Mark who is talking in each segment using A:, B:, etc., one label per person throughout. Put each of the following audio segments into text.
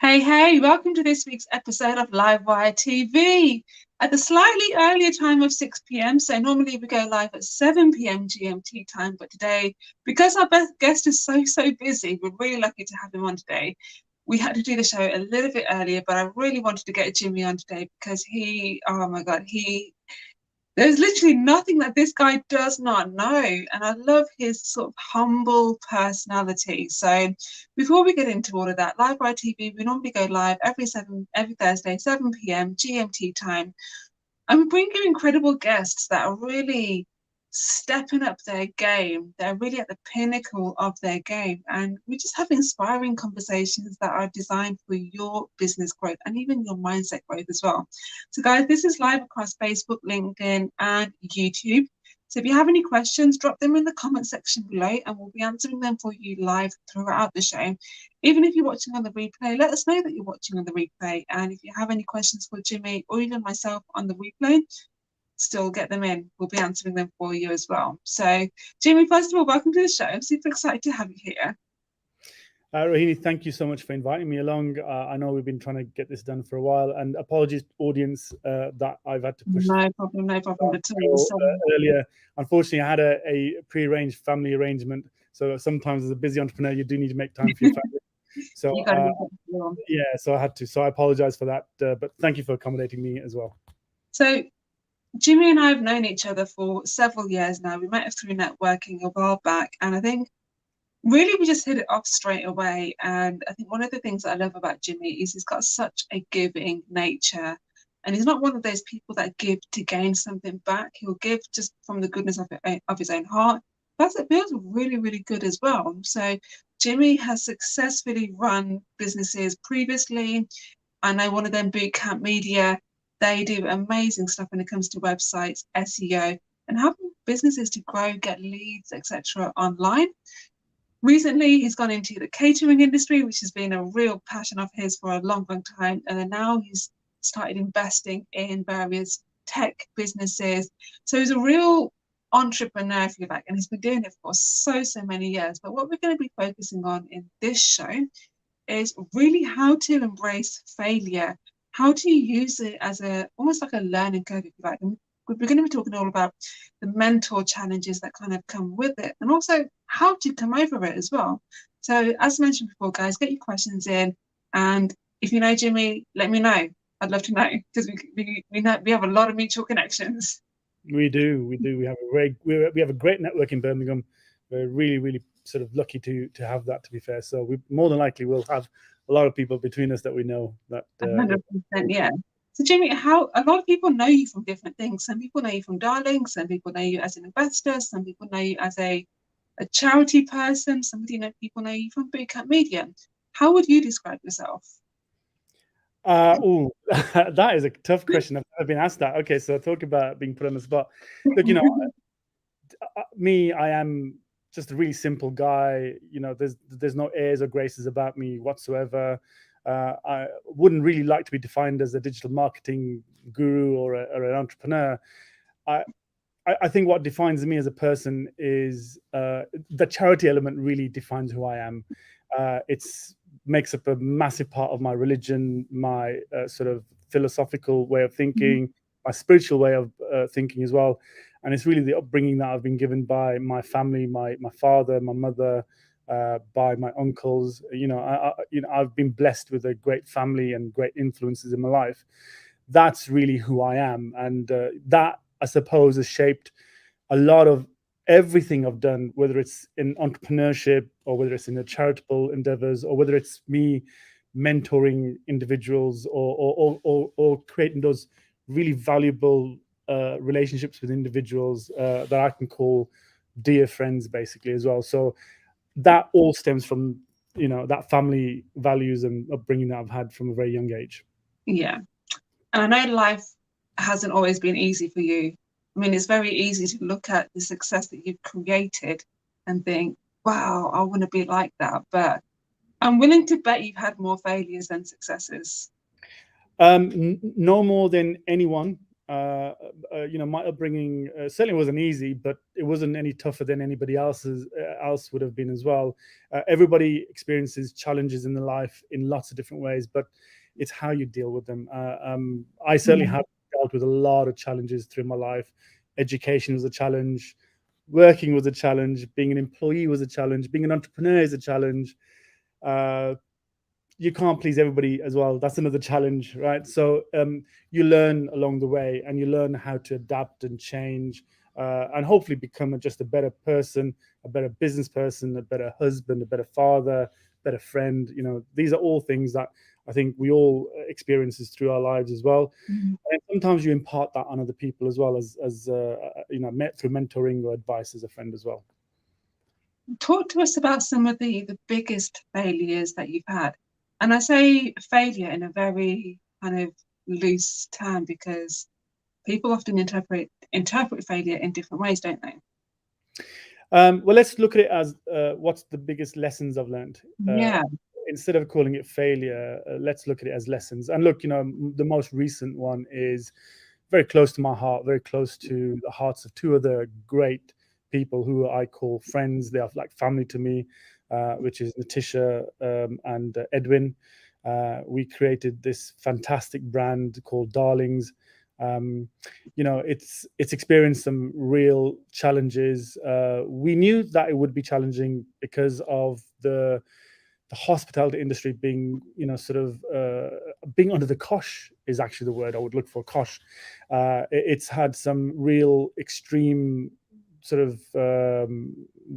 A: Hey, welcome to this week's episode of Livewire TV at the slightly earlier time of 6 p.m. So normally we go live at 7 p.m. GMT time, but today, because our guest is so busy, we're really lucky to have him on today. We had to do the show a little bit earlier, but I really wanted to get Jimmy on today because oh my God, there's literally nothing that this guy does not know. And I love his sort of humble personality. So before we get into all of that, Livewire TV, we normally go live every Thursday, 7 p.m. GMT time. And we bring you incredible guests that are really stepping up their game. They're really at the pinnacle of their game. And we just have inspiring conversations that are designed for your business growth and even your mindset growth as well. So guys, this is live across Facebook, LinkedIn, and YouTube. So if you have any questions, drop them in the comment section below and we'll be answering them for you live throughout the show. Even if you're watching on the replay, let us know that you're watching on the replay. And if you have any questions for Jimmy or even myself on the replay, still get them in. We'll be answering them for you as well. So Jimmy, first of all, welcome to the show. I'm super excited to have you here.
B: Rohini, thank you so much for inviting me along. I know we've been trying to get this done for a while, and apologies, audience, that I've had to push.
A: No problem at all.
B: Earlier, unfortunately, I had a pre-arranged family arrangement, so sometimes as a busy entrepreneur, you do need to make time for your family. So so I had to. So I apologize for that, but thank you for accommodating me as well.
A: So Jimmy and I have known each other for several years now. We met through networking a while back, and I think really we just hit it off straight away. And I think one of the things that I love about Jimmy is he's got such a giving nature, and he's not one of those people that give to gain something back. He'll give just from the goodness of his own heart. Plus it feels really good as well. So Jimmy has successfully run businesses previously. I know one of them, Bootcamp Media. They do amazing stuff when it comes to websites, SEO, and helping businesses to grow, get leads, etc. online. Recently, he's gone into the catering industry, which has been a real passion of his for a long time. And then now he's started investing in various tech businesses. So he's a real entrepreneur, if you like, and he's been doing it for so many years. But what we're going to be focusing on in this show is really how to embrace failure, how to use it as almost like a learning curve, if you like. And we're going to be talking all about the mental challenges that kind of come with it, and also how to come over it as well. So as mentioned before, guys, get your questions in, and if you know Jimmy, let me know. I'd love to know, because we have a lot of mutual connections.
B: We do. We have a great network in Birmingham. We're really sort of lucky to have that, to be fair. So we more than likely will have a lot of people between us that we know. That
A: 100%, yeah. So Jimmy, how a lot of people know you from different things. Some people know you from Darling, some people know you as an investor, some people know you as a charity person, people know you from Bootcamp Media. How would you describe yourself?
B: That is a tough question. I've never been asked that. Okay, so talk about being put on the spot. Look, me, I am just a really simple guy. There's no airs or graces about me whatsoever. I wouldn't really like to be defined as a digital marketing guru or an entrepreneur. I think what defines me as a person is the charity element really defines who I am. It's makes up a massive part of my religion, my sort of philosophical way of thinking, my spiritual way of thinking as well. And it's really the upbringing that I've been given by my family, my father, my mother, by my uncles. I've been blessed with a great family and great influences in my life. That's really who I am, and that, I suppose, has shaped a lot of everything I've done, whether it's in entrepreneurship or whether it's in the charitable endeavors or whether it's me mentoring individuals or creating those really valuable relationships with individuals that I can call dear friends, basically, as well. So that all stems from that family values and upbringing that I've had from a very young age.
A: Yeah, and I know life hasn't always been easy for you. I mean, it's very easy to look at the success that you've created and think, wow, I want to be like that. But I'm willing to bet you've had more failures than successes.
B: No more than anyone. my upbringing certainly wasn't easy, but it wasn't any tougher than anybody else's else would have been as well. Everybody experiences challenges in their life in lots of different ways, but it's how you deal with them. I certainly have dealt with a lot of challenges through my life. Education was a challenge, working was a challenge, being an employee was a challenge, being an entrepreneur is a challenge. You can't please everybody as well. That's another challenge, right? So you learn along the way, and you learn how to adapt and change, and hopefully become just a better person, a better business person, a better husband, a better father, better friend. These are all things that I think we all experiences through our lives as well. And sometimes you impart that on other people as well, as through mentoring or advice as a friend as well.
A: Talk to us about some of the biggest failures that you've had. And I say failure in a very kind of loose term, because people often interpret failure in different ways, don't they?
B: Well, let's look at it as what's the biggest lessons I've learned. Instead of calling it failure, let's look at it as lessons. And look, the most recent one is very close to my heart, very close to the hearts of two other great people who I call friends. They are like family to me, which is Natisha and Edwin. We created this fantastic brand called Darlings. It's experienced some real challenges. We knew that it would be challenging because of the hospitality industry being, being under the cosh is actually the word I would look for. Cosh. It's had some real extreme sort of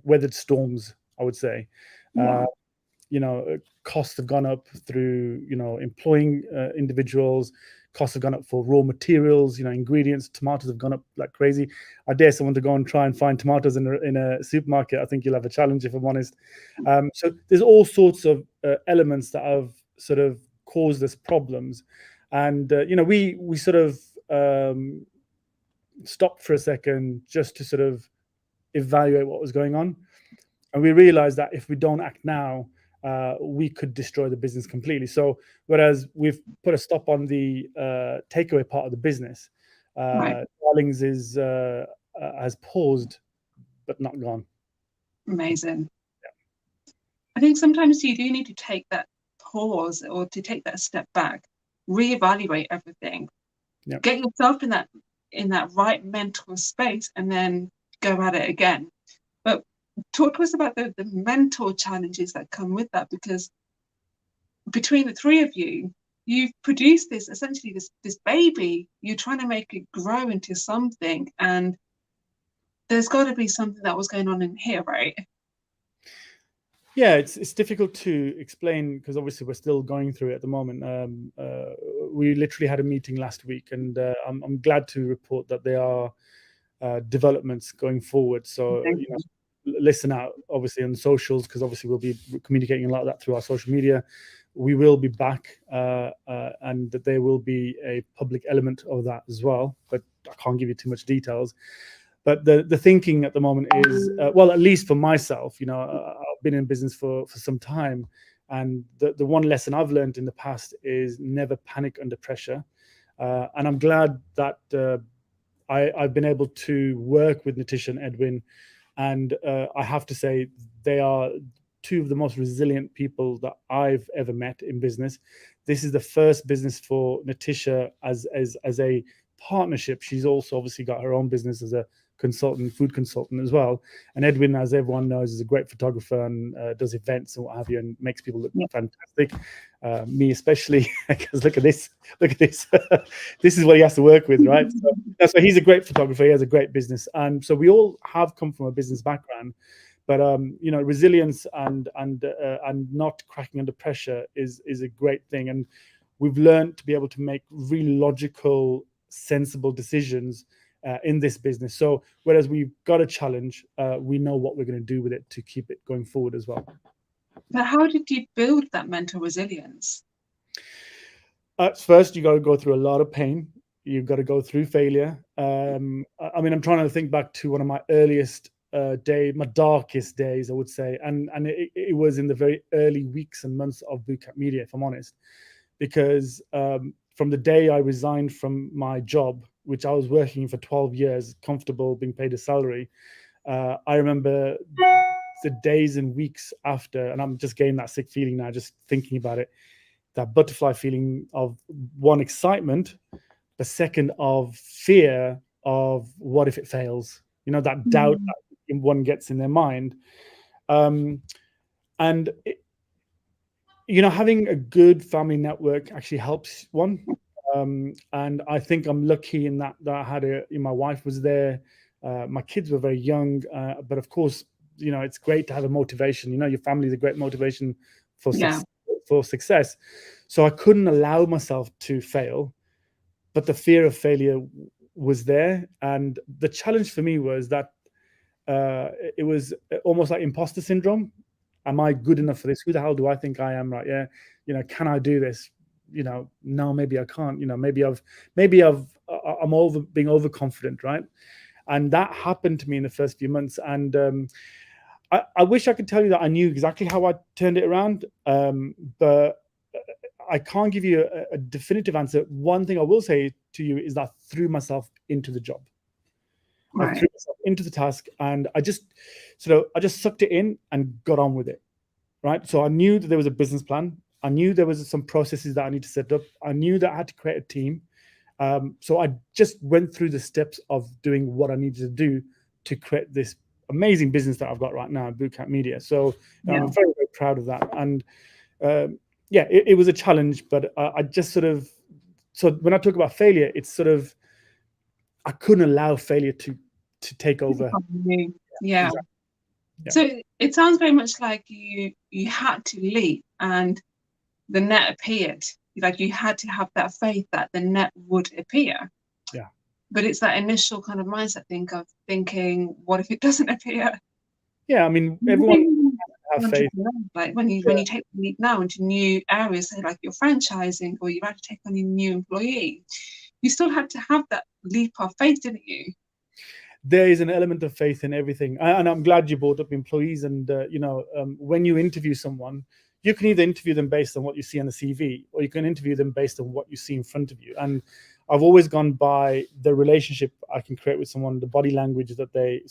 B: weathered storms, I would say. Costs have gone up through, employing individuals. Costs have gone up for raw materials, ingredients. Tomatoes have gone up like crazy. I dare someone to go and try and find tomatoes in a supermarket. I think you'll have a challenge, if I'm honest. So there's all sorts of elements that have sort of caused us problems. And, we sort of stopped for a second just to sort of evaluate what was going on. And we realized that if we don't act now, we could destroy the business completely. So whereas we've put a stop on the takeaway part of the business, Darlings has paused but not gone.
A: Amazing. I think sometimes you do need to take that pause, or to take that step back, reevaluate everything, get yourself in that right mental space, and then go at it again. But talk to us about the mental challenges that come with that, because between the three of you, you've produced essentially this baby. You're trying to make it grow into something, and there's got to be something that was going on in here, right?
B: Yeah, it's difficult to explain because obviously we're still going through it at the moment. We literally had a meeting last week, and I'm glad to report that there are developments going forward. So listen out, obviously, on socials, because obviously we'll be communicating a lot of that through our social media. We will be back, and that there will be a public element of that as well, but I can't give you too much details. But the thinking at the moment is, well, at least for myself, I've been in business for some time, and the one lesson I've learned in the past is never panic under pressure. And I'm glad that I've been able to work with Natisha and Edwin, and I have to say they are two of the most resilient people that I've ever met in business. This is the first business for Natisha as a partnership. She's also obviously got her own business as a food consultant as well. And Edwin, as everyone knows, is a great photographer and does events and what have you, and makes people look fantastic. Me especially, because look at this. This is what he has to work with, right? So that's why he's a great photographer. He has a great business, and so we all have come from a business background. But resilience and not cracking under pressure is a great thing, and we've learned to be able to make really logical, sensible decisions in this business. So whereas we've got a challenge, we know what we're going to do with it to keep it going forward as well.
A: But how did you build that mental resilience?
B: First, you got to go through a lot of pain. You've got to go through failure. I'm trying to think back to one of my earliest my darkest days, I would say, and it was in the very early weeks and months of Bootcamp Media, if I'm honest, because from the day I resigned from my job, which I was working for 12 years, comfortable, being paid a salary, I remember the days and weeks after, and I'm just getting that sick feeling now, just thinking about it, that butterfly feeling of, one, excitement, the second of fear of what if it fails, that doubt that one gets in their mind. And having a good family network actually helps one. And I think I'm lucky in that I had my wife was there. My kids were very young, but of course, it's great to have a motivation. Your family is a great motivation for success. So I couldn't allow myself to fail, but the fear of failure was there. And the challenge for me was that it was almost like imposter syndrome. Am I good enough for this? Who the hell do I think I am? Right? Yeah. Can I do this? No, maybe I can't. Maybe I'm being overconfident, right? And that happened to me in the first few months. And I wish I could tell you that I knew exactly how I turned it around, but I can't give you a definitive answer. One thing I will say to you is that I threw myself into the job. Right. I threw myself into the task, and I just sucked it in and got on with it. Right. So I knew that there was a business plan. I knew there was some processes that I need to set up. I knew that I had to create a team. So I just went through the steps of doing what I needed to do to create this amazing business that I've got right now, Bootcamp Media. So I'm very, very proud of that. And it was a challenge, but I just so when I talk about failure, it's I couldn't allow failure to take over.
A: Yeah. Exactly. So it sounds very much like you had to leap and the net appeared. Like you had to have that faith that the net would appear.
B: Yeah.
A: But it's that initial kind of mindset of thinking, what if it doesn't appear?
B: Yeah, I mean, everyone have faith.
A: Like when you take the leap now into new areas, say like you're franchising or you've had to take on a new employee, you still had to have that leap of faith, didn't you?
B: There is an element of faith in everything. And I'm glad you brought up employees. And, when you interview someone, you can either interview them based on what you see on the CV, or you can interview them based on what you see in front of you. And I've always gone by the relationship I can create with someone, the body language that they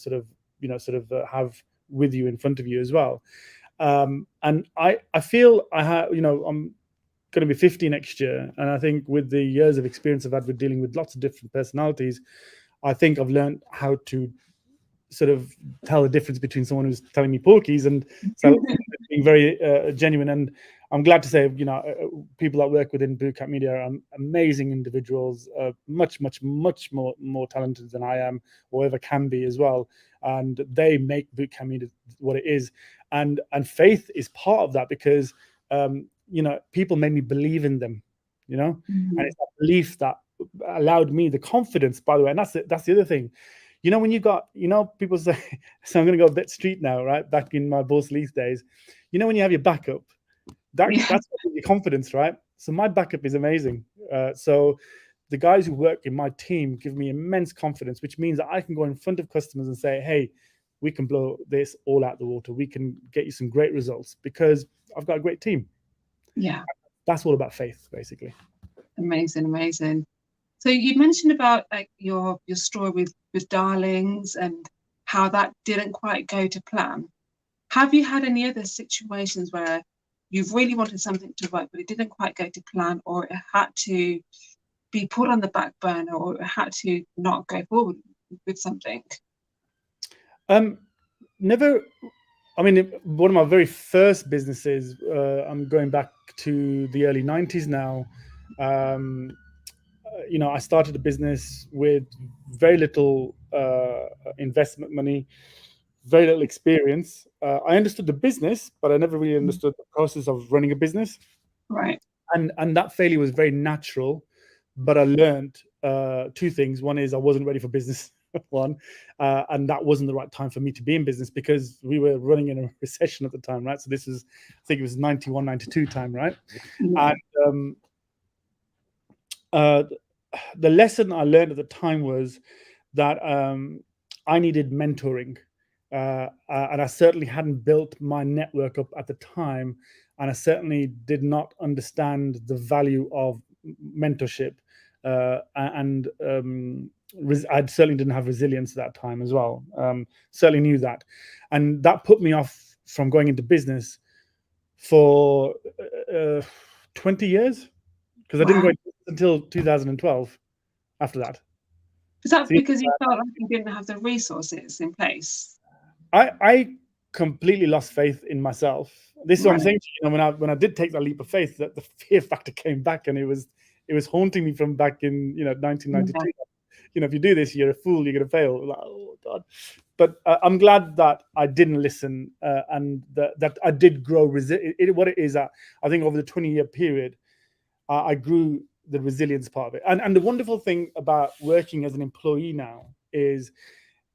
B: have with you in front of you as well. And I feel I have, I'm going to be 50 next year. And I think with the years of experience I've had with dealing with lots of different personalities, I think I've learned how to sort of tell the difference between someone who's telling me porkies and being very genuine. And I'm glad to say, people that work within Bootcamp Media are amazing individuals, much, much, much more talented than I am or ever can be as well. And they make Bootcamp Media what it is. And faith is part of that because, people made me believe in them, and it's that belief that allowed me the confidence, by the way. And that's the other thing. When you got, people say, so I'm going to go a bit street now, right? Back in my Balsall Heath days, when you have your backup, that's your confidence, right? So my backup is amazing. So the guys who work in my team give me immense confidence, which means that I can go in front of customers and say, hey, we can blow this all out the water. We can get you some great results because I've got a great team.
A: Yeah.
B: That's all about faith, basically.
A: Amazing. So you mentioned about like your story with Darlings and how that didn't quite go to plan. Have you had any other situations where you've really wanted something to work, but it didn't quite go to plan, or it had to be put on the back burner, or it had to not go forward with something?
B: Never. I mean, one of my very first businesses, I'm going back to the early 90s now. I started a business with very little investment money, very little experience. I understood the business, but I never really understood the process of running a business.
A: Right.
B: And that failure was very natural, but I learned two things. One is I wasn't ready for business. And that wasn't the right time for me to be in business because we were running in a recession at the time, right? So this was, I think it was 91, 92 time, right? Yeah. And the lesson I learned at the time was that I needed mentoring. And I certainly hadn't built my network up at the time. And I certainly did not understand the value of mentorship and I certainly didn't have resilience at that time as well. Certainly knew that, and that put me off from going into business for 20 years, because I didn't go until 2012 after that.
A: Is that because you felt like you didn't have the resources in place?
B: I completely lost faith in myself. This is what I'm saying to you. When I did take that leap of faith, that the fear factor came back, and it was haunting me from back in 1992. If you do this, you're a fool. You're going to fail. Like, oh God! But I'm glad that I didn't listen, and that I did grow. What it is, I think over the 20-year period, I grew the resilience part of it. And the wonderful thing about working as an employee now is,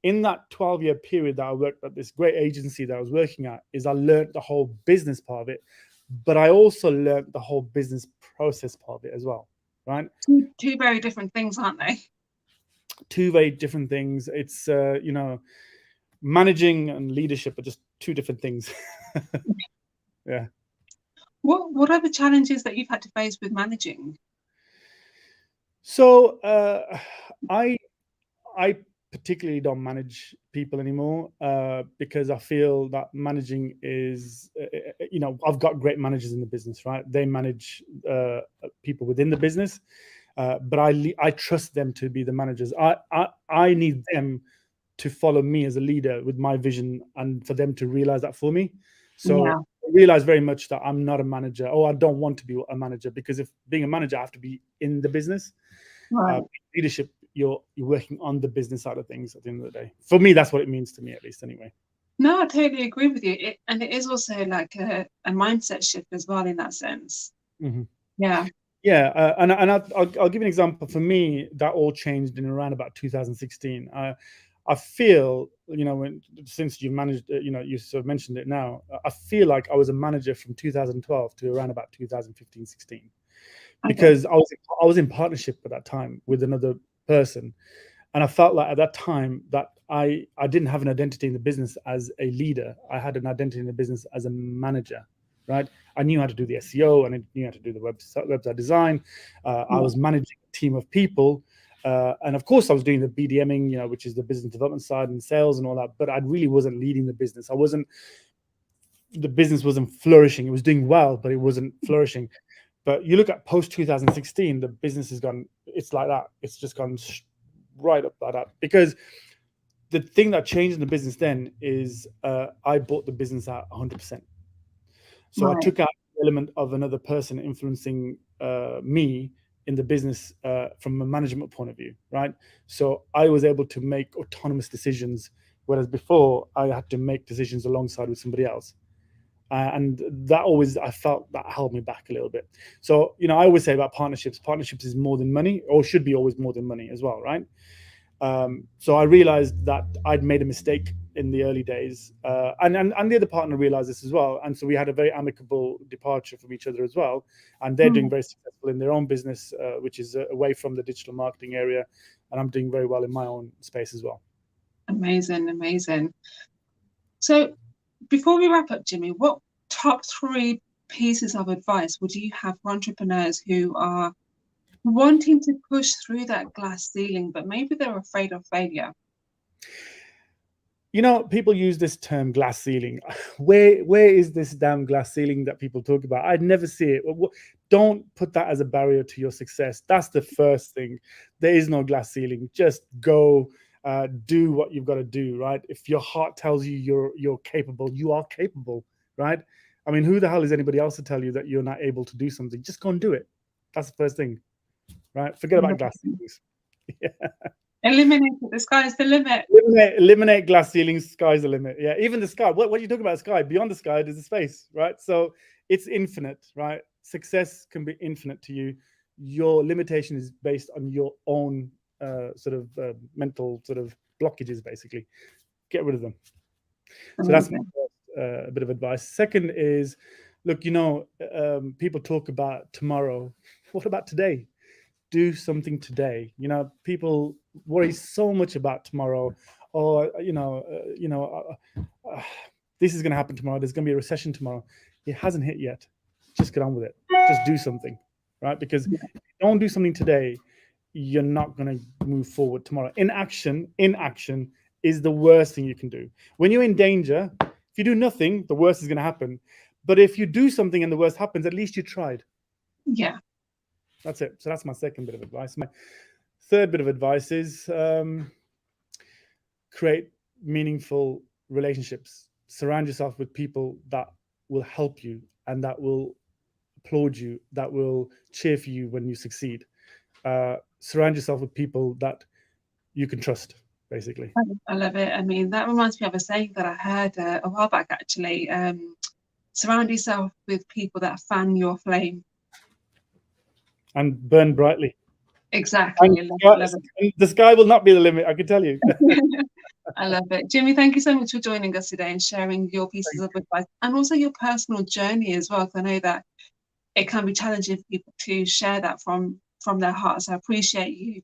B: in that 12-year period that I worked at this great agency that I was working at, is I learned the whole business part of it, but I also learned the whole business process part of it as well, right?
A: Two very different things, aren't they?
B: Two very different things. It's, managing and leadership are just two different things. Yeah.
A: What are the challenges that you've had to face with managing?
B: So I particularly don't manage people anymore, because I feel that managing is, I've got great managers in the business, right? They manage people within the business, but I trust them to be the managers. I need them to follow me as a leader with my vision, and for them to realize that for me. So I realize very much that I'm not a manager, or I don't want to be a manager, because if being a manager, I have to be in the business. Leadership, you're working on the business side of things at the end of the day. For me, that's what it means to me, at least, anyway.
A: No, I totally agree with you. And it is also like a mindset shift as well, in that sense.
B: Mm-hmm.
A: Yeah.
B: Yeah, and I'll give you an example. For me, that all changed in around about 2016. I feel, since you managed, you sort of mentioned it now, I feel like I was a manager from 2012 to around about 2015, 16, because I was in partnership at that time with another person, and I felt like at that time that I didn't have an identity in the business as a leader. I had an identity in the business as a manager, right? I knew how to do the SEO, and I knew how to do the website design. I was managing a team of people. And of course, I was doing the BDMing, which is the business development side and sales and all that. But I really wasn't leading the business. The business wasn't flourishing. It was doing well, but it wasn't flourishing. But you look at post 2016, the business has gone. It's like that. It's just gone right up like that. Because the thing that changed in the business then is I bought the business at 100%. So I took out the element of another person influencing me in the business from a management point of view, right? So I was able to make autonomous decisions, whereas before I had to make decisions alongside with somebody else. And that always, I felt that held me back a little bit. So, I always say about partnerships is more than money, or should be always more than money as well, right? So I realized that I'd made a mistake in the early days, and the other partner realized this as well, and so we had a very amicable departure from each other as well. And they're doing very successful in their own business, which is away from the digital marketing area, and I'm doing very well in my own space as well.
A: Amazing. So before we wrap up, Jimmy, what top 3 pieces of advice would you have for entrepreneurs who are wanting to push through that glass ceiling, but maybe they're afraid of failure?
B: People use this term glass ceiling. Where is this damn glass ceiling that people talk about? I'd never see it. Don't put that as a barrier to your success. That's the first thing. There is no glass ceiling. Just go do what you've got to do, right? If your heart tells you you're capable, you are capable, right? I mean, who the hell is anybody else to tell you that you're not able to do something? Just go and do it. That's the first thing, right? Forget about glass ceilings. Yeah.
A: Eliminate it. The sky's the limit.
B: Eliminate glass ceilings. Sky's the limit. Yeah, even the sky. What are you talking about? Sky. Beyond the sky, there's a space, right? So it's infinite, right? Success can be infinite to you. Your limitation is based on your own mental sort of blockages. Basically, get rid of them. So that's my first, a bit of advice. Second is, look, people talk about tomorrow. What about today? Do something today. People worry so much about tomorrow, or this is going to happen tomorrow. There's going to be a recession tomorrow. It hasn't hit yet. Just get on with it. Just do something, right? Because if you don't do something today, you're not going to move forward tomorrow. Inaction is the worst thing you can do. When you're in danger, if you do nothing, the worst is going to happen. But if you do something and the worst happens, at least you tried.
A: Yeah.
B: That's it. So that's my second bit of advice. My third bit of advice is create meaningful relationships. Surround yourself with people that will help you and that will applaud you, that will cheer for you when you succeed. Surround yourself with people that you can trust, basically.
A: I love it. I mean, that reminds me of a saying that I heard a while back, actually. Surround yourself with people that fan your flame.
B: And burn brightly.
A: Exactly.
B: And
A: Love it.
B: the sky will not be the limit, I can tell you.
A: I love it. Jimmy, thank you so much for joining us today and sharing your pieces of advice and also your personal journey as well. I know that it can be challenging for people to share that from their hearts. So I appreciate you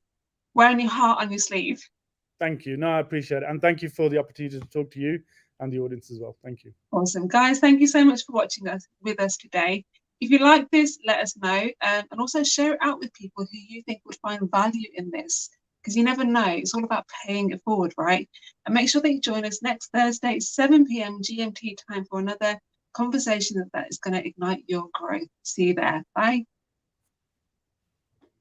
A: wearing your heart on your sleeve.
B: Thank you. No, I appreciate it. And thank you for the opportunity to talk to you and the audience as well. Thank you.
A: Awesome. Guys, thank you so much for watching with us today. If you like this, let us know, and also share it out with people who you think would find value in this, because you never know. It's all about paying it forward, right? And make sure that you join us next Thursday, 7 p.m. GMT time for another conversation that is going to ignite your growth. See you there. Bye.